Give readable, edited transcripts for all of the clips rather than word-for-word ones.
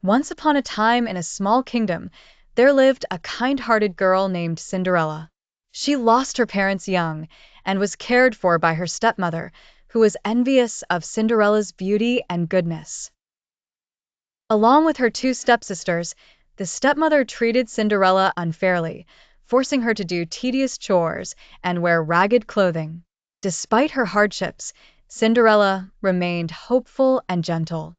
Once upon a time in a small kingdom, there lived a kind-hearted girl named Cinderella. She lost her parents young and was cared for by her stepmother, who was envious of Cinderella's beauty and goodness. Along with her two stepsisters, the stepmother treated Cinderella unfairly, forcing her to do tedious chores and wear ragged clothing. Despite her hardships, Cinderella remained hopeful and gentle.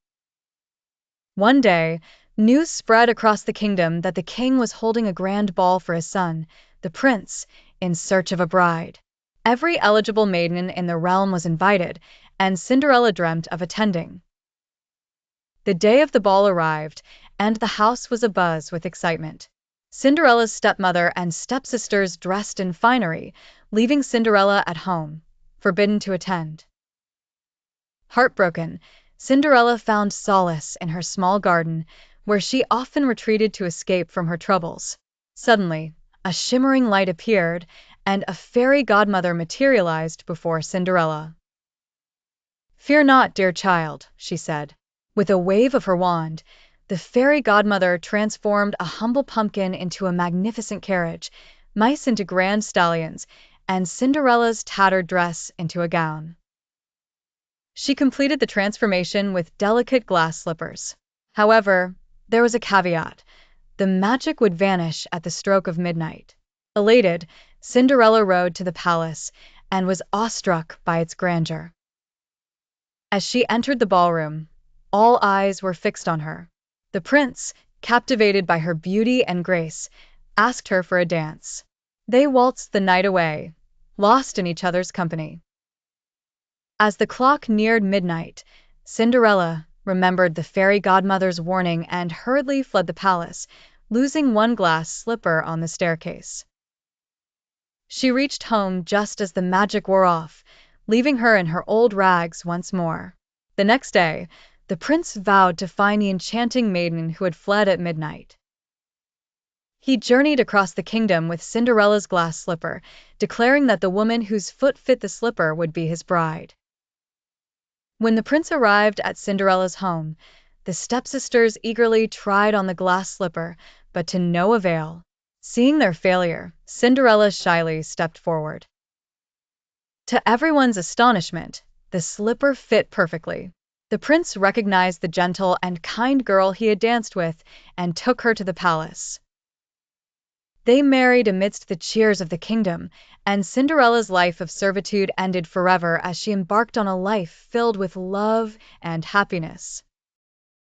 One day, news spread across the kingdom that the king was holding a grand ball for his son, the prince, in search of a bride. Every eligible maiden in the realm was invited, and Cinderella dreamt of attending. The day of the ball arrived, and the house was abuzz with excitement. Cinderella's stepmother and stepsisters dressed in finery, leaving Cinderella at home, forbidden to attend. Heartbroken, Cinderella found solace in her small garden, where she often retreated to escape from her troubles. Suddenly, a shimmering light appeared, and a fairy godmother materialized before Cinderella. "Fear not, dear child," she said. With a wave of her wand, the fairy godmother transformed a humble pumpkin into a magnificent carriage, mice into grand stallions, and Cinderella's tattered dress into a gown. She completed the transformation with delicate glass slippers. However, there was a caveat. The magic would vanish at the stroke of midnight. Elated, Cinderella rode to the palace and was awestruck by its grandeur. As she entered the ballroom, all eyes were fixed on her. The prince, captivated by her beauty and grace, asked her for a dance. They waltzed the night away, lost in each other's company. As the clock neared midnight, Cinderella remembered the fairy godmother's warning and hurriedly fled the palace, losing one glass slipper on the staircase. She reached home just as the magic wore off, leaving her in her old rags once more. The next day, the prince vowed to find the enchanting maiden who had fled at midnight. He journeyed across the kingdom with Cinderella's glass slipper, declaring that the woman whose foot fit the slipper would be his bride. When the prince arrived at Cinderella's home, the stepsisters eagerly tried on the glass slipper, but to no avail. Seeing their failure, Cinderella shyly stepped forward. To everyone's astonishment, the slipper fit perfectly. The prince recognized the gentle and kind girl he had danced with and took her to the palace. They married amidst the cheers of the kingdom, and Cinderella's life of servitude ended forever as she embarked on a life filled with love and happiness.